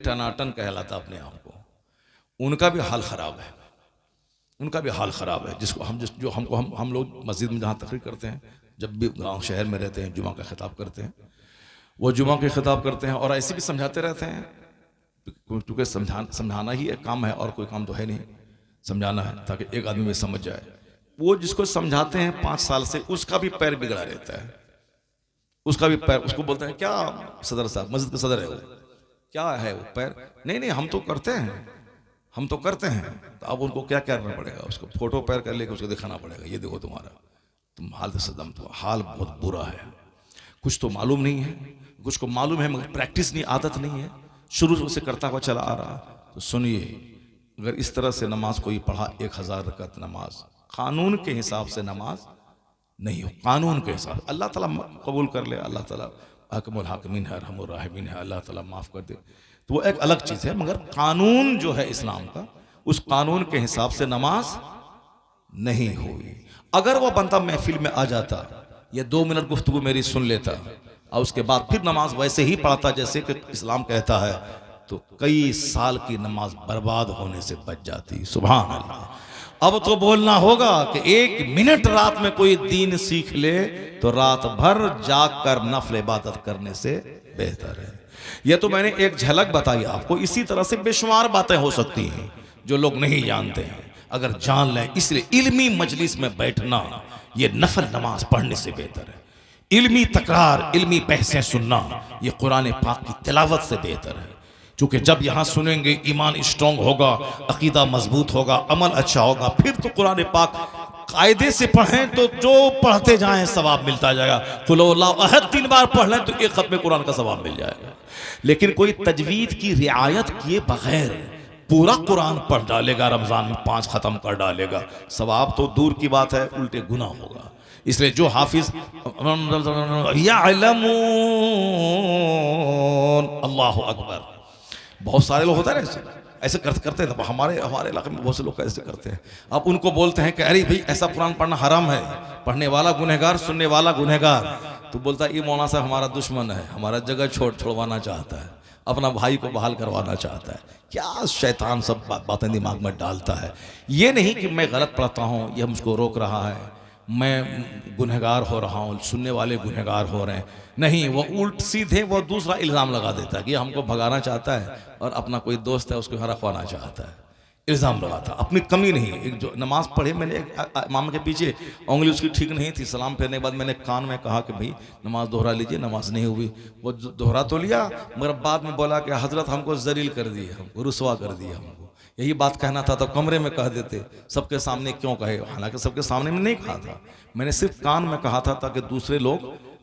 टनाटन कहलाता अपने आप को, उनका भी हाल ख़राब है, उनका भी हाल ख़राब है। जिसको हम जो हमको हम लोग मस्जिद में जहाँ तकरीर करते हैं, जब भी गांव शहर में रहते हैं, जुमा का खिताब करते हैं, वो जुमा के खिताब करते हैं और ऐसे भी समझाते रहते हैं, क्योंकि समझाना ही एक काम है और कोई काम तो है नहीं, समझाना है ताकि एक आदमी में समझ जाए। वो जिसको समझाते हैं 5 साल से, उसका भी पैर बिगड़ा रहता है, उसका भी पैर, उसको बोलते हैं क्या सदर साहब, मस्जिद का सदर है वो, क्या है वो पैर, नहीं नहीं हम तो करते हैं, हम तो करते हैं। तो अब उनको क्या करना पड़ेगा, उसको फोटो पैर कर लेकर उसको दिखाना पड़ेगा, ये देखो तुम्हारा, तुम हाल से सदम, तो हाल बहुत बुरा है। कुछ तो मालूम नहीं है, कुछ को मालूम है मगर प्रैक्टिस नहीं, आदत नहीं है, शुरू से करता हुआ चला आ रहा। तो सुनिए, अगर इस तरह से नमाज कोई पढ़ा, 1000 रकअत नमाज, कानून के हिसाब से नमाज नहीं हो, कानून के हिसाब, अल्लाह ताला कबूल कर ले, अल्लाह ताला हकमुल हाकिमीन है, अरहमुर राहिमीन है, अल्लाह ताला माफ़ कर दे, तो वो एक अलग चीज़ है। मगर कानून जो है इस्लाम का, उस कानून के हिसाब से नमाज नहीं हुई। अगर वो बंदा महफिल में आ जाता, या 2 मिनट गुफ्तगू मेरी सुन लेता और उसके बाद फिर नमाज वैसे ही पढ़ता जैसे कि इस्लाम कहता है, तो कई साल की नमाज बर्बाद होने से बच जाती। सुभान अल्लाह। अब तो बोलना होगा कि 1 मिनट रात में कोई दीन सीख ले तो रात भर जाग कर नफल इबादत करने से बेहतर है। यह तो मैंने एक झलक बताई आपको, इसी तरह से बेशुमार बातें हो सकती हैं जो लोग नहीं जानते हैं, अगर जान लें। इसलिए इल्मी मजलिस में बैठना ये नफल नमाज पढ़ने से बेहतर है। इल्मी तकरार, इल्मी बहसें सुनना ये कुरान पाक की तिलावत से बेहतर है, क्योंकि जब यहाँ सुनेंगे ईमान स्ट्रांग होगा, अकीदा मजबूत होगा, अमल अच्छा होगा, फिर तो कुरान पाक कायदे से पढ़ें तो जो पढ़ते जाएं सवाब मिलता जाएगा। कुल हुवल्लाहु अहद 3 बार पढ़ लें तो 1 खत्म कुरान का सवाब मिल जाएगा। लेकिन कोई तजवीद की रियायत किए बगैर पूरा कुरान पढ़ डालेगा, रमजान में 5 खत्म कर डालेगा, सवाब तो दूर की बात है, उल्टे गुनाह होगा। इसलिए जो हाफिज यअलमून, अल्लाहु अकबर, बहुत सारे लोग होते हैं ऐसे करते हैं। हमारे इलाके में बहुत से लोग ऐसे करते हैं। अब उनको बोलते हैं कि अरे भाई ऐसा कुरान पढ़ना हराम है, पढ़ने वाला गुनहगार, सुनने वाला गुनहगार। तो बोलता है ये मौलाना साहब हमारा दुश्मन है, हमारा जगह छोड़वाना चाहता है, अपना भाई को बहाल करवाना चाहता है। क्या शैतान सब बातें दिमाग में डालता है। ये नहीं कि मैं गलत पढ़ता हूँ, यह मुझको रोक रहा है, मैं गुनहगार हो रहा हूँ, सुनने वाले गुनहगार हो रहे हैं, नहीं। वो उल्ट सीधे वो दूसरा इल्ज़ाम लगा देता है कि हमको भगाना चाहता है और अपना कोई दोस्त है उसको यहाँ रखवाना चाहता है, इल्ज़ाम लगाता। अपनी कमी नहीं। एक जो नमाज पढ़े, मैंने एक इमाम के पीछे, उंगली उसकी ठीक नहीं थी, सलाम फेरने के बाद मैंने कान में कहा कि भाई नमाज दोहरा लीजिए, नमाज नहीं हुई। वो दोहरा तो लिया मगर बाद में बोला कि हजरत हमको जलील कर दिए, हमको रुसवा कर दिया। हमको यही बात कहना था तो कमरे में कह देते, सबके सामने क्यों कहे। हालांकि सबके सामने में नहीं कहा था, मैंने सिर्फ कान में कहा था ताकि दूसरे लोग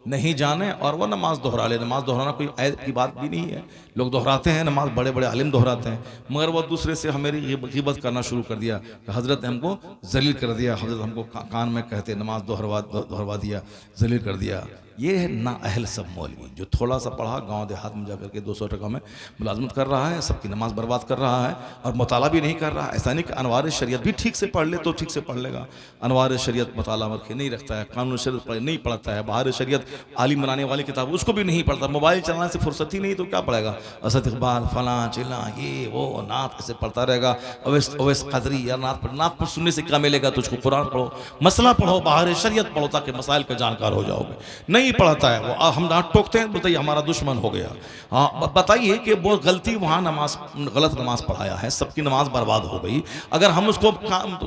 नहीं जाने और वह नमाज दोहरा ले। नमाज दोहराना कोई ऐब की बात भी नहीं है, लोग दोहराते हैं नमाज, बड़े बड़े आलिम दोहराते हैं। मगर वह दूसरे से हमेरी ग़ीबत करना शुरू कर दिया, हजरत ने हमको जलील कर दिया, हजरत हमको कान में कहते नमाज दोहरवा दिया, जलील कर दिया। ये है ना अहल सब मौलवी, जो थोड़ा सा पढ़ा, गांव देहात में जाकर के 200 टका में मुलाजमत कर रहा है, सबकी नमाज बर्बाद कर रहा है और मुताला भी नहीं कर रहा है। ऐसा नहीं कि अनवार शरीयत भी ठीक से पढ़ ले तो ठीक से पढ़ लेगा। अनवार शरीयत मुताला वर्के नहीं रखता है, कानून शरीयत नहीं पढ़ता है, बाहर शरीयत आलिम बनाने वाली किताब उसको भी नहीं पढ़ता, मोबाइल चलाने से फुर्सत ही नहीं तो क्या पढ़ेगा। असद इकबाल फलां चिल्ला ये वो नात ऐसे पढ़ता रहेगा, अवैस कदरी या नात पर सुनने से क्या मिलेगा तुझको। कुरान पढ़ो, मसला पढ़ो, बाहर शरीयत पढ़ो ताकि मसाइल का जानकार हो जाओगे। नहीं पढ़ता है वो, हम डांट टोकते हैं, बताइए हमारा दुश्मन हो गया। हाँ बताइए कि वो गलती वहाँ नमाज, गलत नमाज पढ़ाया है, सबकी नमाज बर्बाद हो गई। अगर हम उसको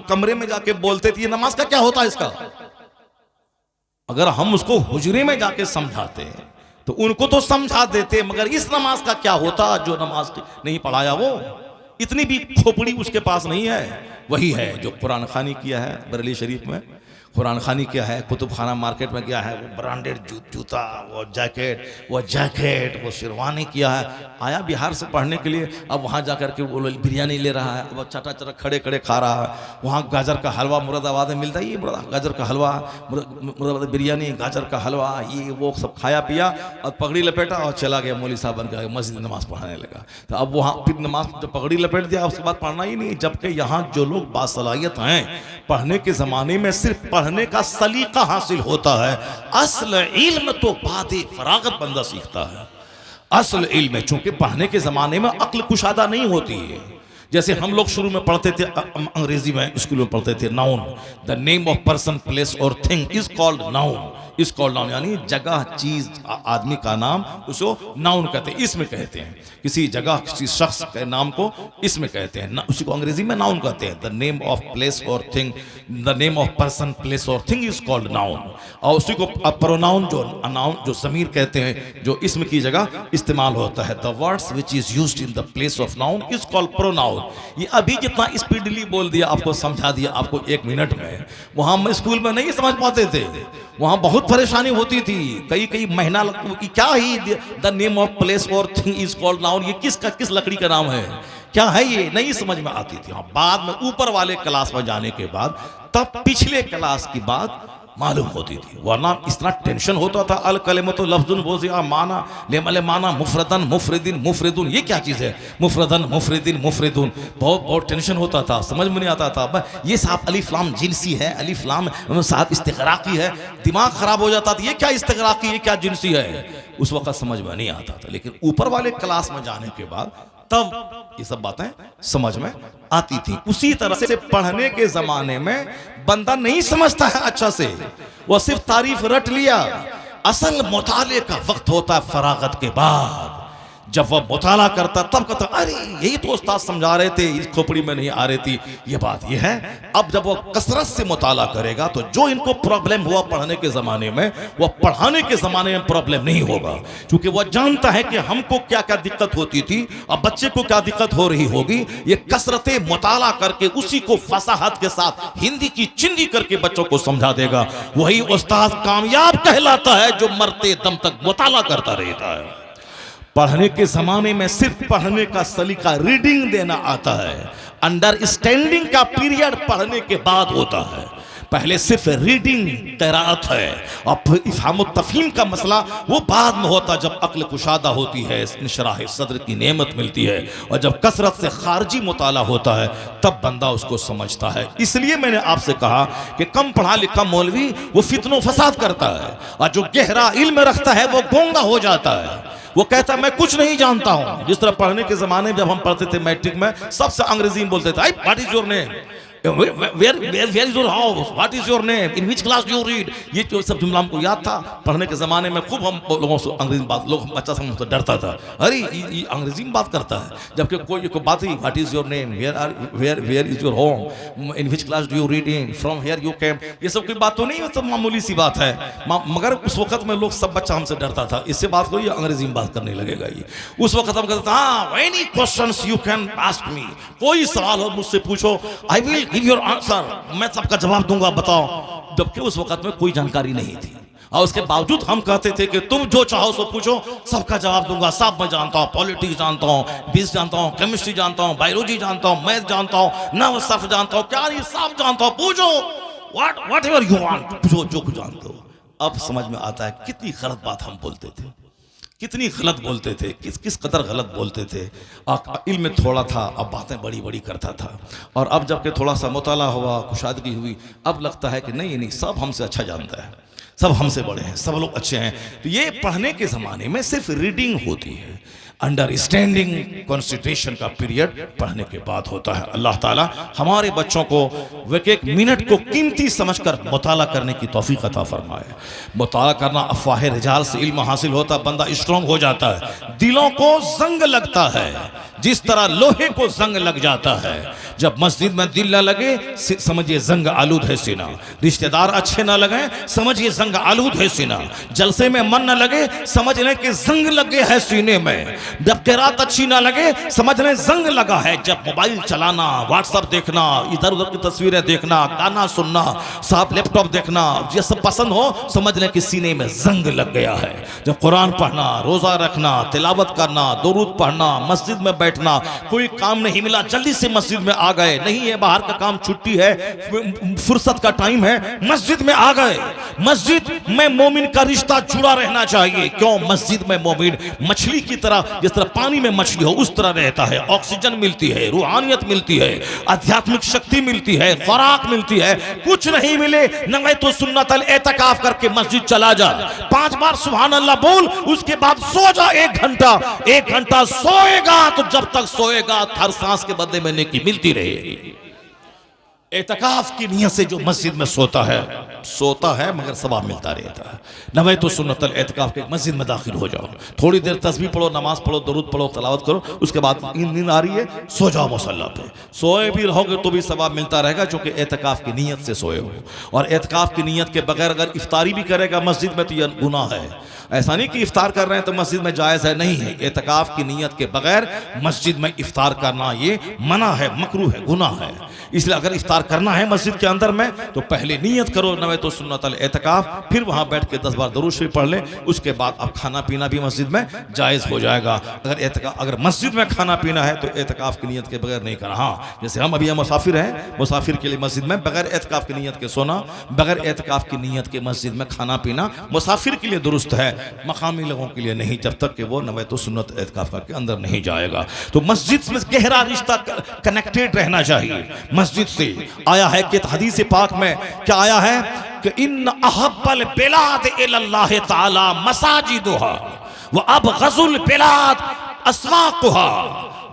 कमरे में जाके बोलते थे ये नमाज का क्या होता है इसका, अगर हम उसको हुजरे में जाके समझाते तो उनको तो समझा देते, मगर इस नमाज का क्या होता जो नमाज नहीं पढ़ाया। वो इतनी भी खोपड़ी उसके पास नहीं है। वही है जो कुरान खानी किया है बरेली शरीफ में, कुरान खानी किया है, कुतुब खाना मार्केट में गया है, वो ब्रांडेड जूता, वो जैकेट, वो शेरवानी किया है, आया बिहार से पढ़ने के लिए। अब वहाँ जाकर के वो बिरयानी ले रहा है, वो चटा खड़े खा रहा है। वहाँ गाजर का हलवा मुरादाबाद में मिलता है, ये गाजर का हलवा, मुरादाबाद बिरयानी, गाजर का हलवा, ये वो सब खाया पिया और पगड़ी लपेटा और चला गया, मौलवी साहब बन गया, मस्जिद नमाज पढ़ाने लगा। तो अब वहाँ फिर नमाज जब पगड़ी लपेट दिया उसके बाद पढ़ना ही नहीं। जबकि यहाँ जो लोग बासलाहियत हैं, पढ़ने के ज़माने में सिर्फ पढ़ने का सलीका हासिल होता है, असल इल्म तो बाद फरागत बंदा सीखता है। असल इल्म है, चूंकि पढ़ने के ज़माने में अक्ल कुशादा नहीं होती है। जैसे हम लोग शुरू में पढ़ते थे, अंग्रेजी में स्कूल में पढ़ते थे, noun, the name of person place और thing is called noun, is called noun, यानी जगह चीज आदमी का नाम उसको नाउन कहते हैं, इसमें कहते हैं। किसी जगह किसी शख्स के नाम को इसमें कहते हैं, उसी को अंग्रेजी में नाउन कहते हैं। द नेम ऑफ प्लेस और thing, the name of person place और थिंग इज कॉल्ड नाउन। और उसी को प्रोनाउन जो नाउन जो ज़मीर कहते हैं, जो इसम की जगह इस्तेमाल होता है। The words which is used in the place of noun is called pronoun. ये अभी जितना स्पीडली बोल दिया, आपको समझा दिया आपको 1 मिनट में, वहां हम स्कूल में नहीं समझ पाते थे, वहां बहुत परेशानी होती थी, कई महीना लगता कि क्या ही द नेम ऑफ प्लेस और थिंग इज कॉल्ड नाउन, ये किस लकड़ी का नाम है, क्या है, ये नहीं समझ में आती थी। बाद में ऊपर वाले क्लास में जाने के बाद तब पिछले क्लास की बात मालूम होती थी, वरना इतना टेंशन होता था। अल कलिमतु लफ्जुन वज़िआ माना लेमले माना मुफरदन मुफरिदिन मुफरिदुन, ये क्या चीज़ है, मुफरदन मुफरिदिन मुफरिदुन, बहुत टेंशन होता था, समझ में नहीं आता था। ये साहब अलिफ लाम जिनसी है, अलिफ लाम साहब इस्तिग़राक़ी है, दिमाग खराब हो जाता था, ये क्या इस्तिग़राक़ी, ये क्या जिनसी है, उस वक्त समझ में नहीं आता था। लेकिन ऊपर वाले क्लास में जाने के बाद तब ये सब बातें समझ में आती थी। उसी तरह से पढ़ने के जमाने में बंदा नहीं समझता है अच्छा से, वो सिर्फ तारीफ रट लिया। असल मुताले का वक्त होता है फरागत के बाद, जब वह मुताला करता तब कहता अरे यही तो उस्ताद समझा रहे थे, इस खोपड़ी में नहीं आ रही थी, ये बात ये है। अब जब वह कसरत से मुताला करेगा तो जो इनको प्रॉब्लम हुआ पढ़ने के ज़माने में, वह पढ़ाने के ज़माने में प्रॉब्लम नहीं होगा, क्योंकि वह जानता है कि हमको क्या क्या दिक्कत होती थी और बच्चे को क्या दिक्कत हो रही होगी। ये कसरत मुताला करके उसी को फसाहत के साथ हिंदी की चिंदी करके बच्चों को समझा देगा। वही उस्ताद कामयाब कहलाता है जो मरते दम तक मुताला करता रहता है। पढ़ने के जमाने में सिर्फ पढ़ने का सलीका रीडिंग देना आता है, अंडरस्टैंडिंग का पीरियड पढ़ने के बाद होता है। पहले सिर्फ रीडिंग क़िराअत है, और फिर इफ़हाम तफ़हीम का मसला वो बाद में होता, जब अक्ल कुशादा होती है, इनशराह सद्र की नेमत मिलती है, और जब कसरत से खारजी मुताला होता है तब बंदा उसको समझता है। इसलिए मैंने आपसे कहा कि कम पढ़ा लिखा मौलवी वो फितनो फसाद करता है, और जो गहरा इल्म रखता है वो गोंगा हो जाता है, वो कहता है मैं कुछ नहीं जानता हूं। जिस तरह पढ़ने के जमाने में जब हम पढ़ते थे मैट्रिक में, सबसे अंग्रेजी में बोलते थे, what is your name, where is your house, what is your name, in which class do you read, ये जो सब जुमला हमको याद था। पढ़ने के ज़माने में खूब हम लोगों से अंग्रेजी में बात, बच्चा सब हमसे डरता था, अरे ये अंग्रेजी में बात करता है, जबकि कोई बात ही what is your name, where is your home, in which class do you read in, from here you came, ये सब कोई बात तो नहीं, सब मामूली सी बात है। मगर उस वक्त में लोग सब बच्चा हमसे डरता था, इससे बात करो ये अंग्रेजी में बात करने लगेगा। ये उस वक्त हम कहते थे हाँ any questions you can ask me, कोई सवाल हो मुझसे पूछो, I will give your answer, मैं सबका जवाब दूंगा, बताओ। जबकि उस वक्त में कोई जानकारी नहीं थी, और उसके बावजूद हम कहते थे कि तुम जो चाहो सो पूछो, सबका जवाब दूंगा, सब मैं जानता हूँ, पॉलिटिक्स जानता हूँ, बिजनेस जानता हूँ, केमिस्ट्री जानता हूँ, बायोलॉजी जानता हूँ, मैथ जानता हूँ, नहव सर्फ जानता हूँ, क्या ये सब जानता हूँ, पूछो व्हाट एवर यू वांट, पूछो जो कुछ जानते हो। अब समझ में आता है कितनी गलत बात हम बोलते थे, कितनी गलत बोलते थे, किस कदर गलत बोलते थे। इल्म थोड़ा था, अब बातें बड़ी बड़ी करता था, और अब जबकि थोड़ा सा मुताला हुआ, कुशादगी हुई, अब लगता है कि नहीं सब हमसे अच्छा जानता है, सब हमसे बड़े हैं, सब लोग अच्छे हैं। तो ये पढ़ने के ज़माने में सिर्फ रीडिंग होती है, अंडरस्टैंडिंग कंसिडरेशन का पीरियड पढ़ने के बाद होता है। अल्लाह ताला हमारे बच्चों को एक एक मिनट को कीमती समझकर मुताला करने की तौफीक अता फरमाए। मुताला करना अफवाह रिजाल से इल्म हासिल होता है, बंदा स्ट्रॉन्ग हो जाता है, दिलों को जंग लगता है, जिस तरह लोहे को जंग लग जाता है। जब मस्जिद में दिल न लगे समझिए जंग आलूद है सीना, रिश्तेदार अच्छे ना लगे समझिए जंग आलूद है सीना, जलसे में मन न लगे समझ लें कि जंग लगे है सीने में, जब किरात अच्छी ना लगे समझ लें जंग लगा है। जब मोबाइल चलाना, व्हाट्सएप देखना, इधर उधर की तस्वीरें देखना, गाना सुनना, साहब लैपटॉप देखना, ये सब पसंद हो समझ लें कि सीने में जंग लग गया है। जब कुरान पढ़ना, रोजा रखना, तिलावत करना, दुरूद पढ़ना, मस्जिद में बैठना, कोई काम नहीं मिला जल्दी से मस्जिद में आ गए, नहीं है बाहर का काम, छुट्टी है, फुर्सत का टाइम है, मस्जिद में आ गए। मस्जिद में मोमिन का रिश्ता जुड़ा रहना चाहिए। क्यों? मस्जिद में मोमिन मछली की तरह जिस तरह पानी में मछली हो उस तरह रहता है। ऑक्सीजन मिलती है, रूहानियत मिलती है, आध्यात्मिक शक्ति मिलती है, खुराक मिलती है। कुछ नहीं मिले नवे तो सुन्नतल एतकाफ करके मस्जिद चला जा, 5 बार सुभान अल्लाह बोल, उसके बाद सो जा 1 घंटा सोएगा तो जब तक सोएगा हर सांस के बदले में नेकी मिलती रहेगी। एतकाफ की नियत से जो मस्जिद में सोता है मगर सवाब मिलता रहता है। नवे तो सुन्नतल एतकाफ के मस्जिद में दाखिल हो जाओ, थोड़ी देर तस्बीह पढ़ो, नमाज पढ़ो, दरूद पढ़ो, तलावत करो, उसके बाद नींद आ रही है सो जाओ मुसल्ला पे। सोए भी रहोगे तो भी सवाब मिलता रहेगा क्योंकि एतकाफ की नियत से सोए हो। और एतकाफ की नियत के बगैर अगर इफ्तारी भी करेगा मस्जिद में तो यह गुनाह है। ऐसा नहीं कि इफ्तार कर रहे हैं तो मस्जिद में जायज़ है, नहीं है। एतकाफ की नियत के बगैर मस्जिद में इफ्तार करना ये मना है, मकरूह है, गुनाह है। इसलिए अगर इफ्तार करना है मस्जिद के अंदर में तो पहले नियत करो नवे तो सुन्नतल एतकाफ, फिर वहां बैठ के 10 बार दरूद शरीफ पढ़ ले, उसके बाद अब खाना पीना भी मस्जिद में जायज़ हो जाएगा। अगर मस्जिद में खाना पीना है तो एतकाफ की नियत के बगैर नहीं करना। हाँ, जैसे हम अभी मुसाफिर हैं, मुसाफिर के लिए मस्जिद में बगैर एतकाफ की नियत के सोना, बगैर एतकाफ की नियत के मस्जिद में खाना पीना मुसाफिर के लिए दुरुस्त है, मकामी लोगों के लिए नहीं, जब तक कि वो नवे तो सुन्नत एतकाफ करके अंदर नहीं जाएगा। तो मस्जिद में गहरा रिश्ता कनेक्टेड रहना चाहिए। मस्जिद से आया है कि हदीस पाक में क्या आया है कि इन्न अहब्बल बिलाद इल्लल्लाह ताला मसाजिदुहा व अबग़ज़ुल बिलाद अस्वाक़ुहा।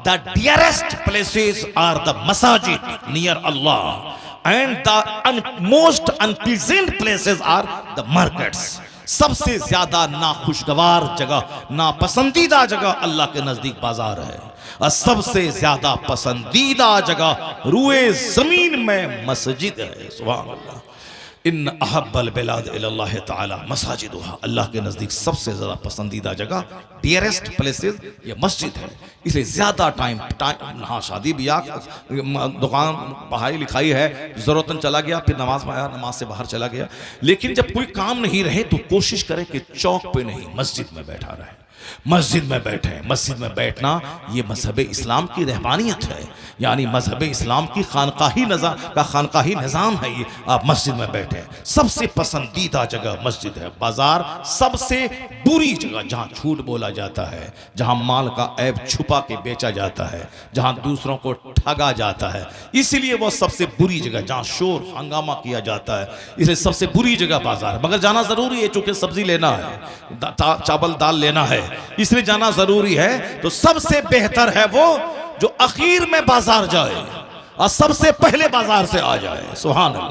The dearest places are the masajid near Allah and the most unpleasant places are the markets. सबसे ज्यादा नाखुशगवार जगह, नापसंदीदा जगह अल्लाह के नजदीक बाजार है, और सबसे ज्यादा पसंदीदा जगह रुए जमीन में मस्जिद है। सुभान अल्लाह। इन अहब्बल बिलाद इल्लल्लाह ताला मसाजिदुहा, अल्लाह के नज़दीक सबसे ज़्यादा पसंदीदा जगह, डियरेस्ट प्लेसेस ये मस्जिद है। इसलिए ज़्यादा टाइम हाँ, शादी ब्याह, दुकान, पढ़ाई लिखाई है, ज़रूरतन चला गया, फिर नमाज में आया, नमाज से बाहर चला गया। लेकिन जब कोई काम नहीं रहे तो कोशिश करें कि चौक पे नहीं, मस्जिद में बैठा रहे, मस्जिद में बैठे। मस्जिद में बैठना ये मजहब इस्लाम की रहबानियत है, यानी मजहब इस्लाम की खानकाही निज़ाम है ये। आप मस्जिद में बैठे, सबसे पसंदीदा जगह मस्जिद है। बाजार सबसे बुरी जगह, जहाँ झूठ बोला जाता है, जहाँ माल का ऐब छुपा के बेचा जाता है, जहाँ दूसरों को ठगा जाता है, इसीलिए वो सबसे बुरी जगह, जहाँ शोर हंगामा किया जाता है, इसलिए सबसे बुरी जगह बाजार। मगर जाना ज़रूरी है चूँकि सब्जी लेना है, चावल दाल लेना है, इसलिए जाना जरूरी है। तो सबसे बेहतर है वो जो आखिर में बाजार जाए और सबसे पहले बाजार से आ जाए। सुभान अल्लाह।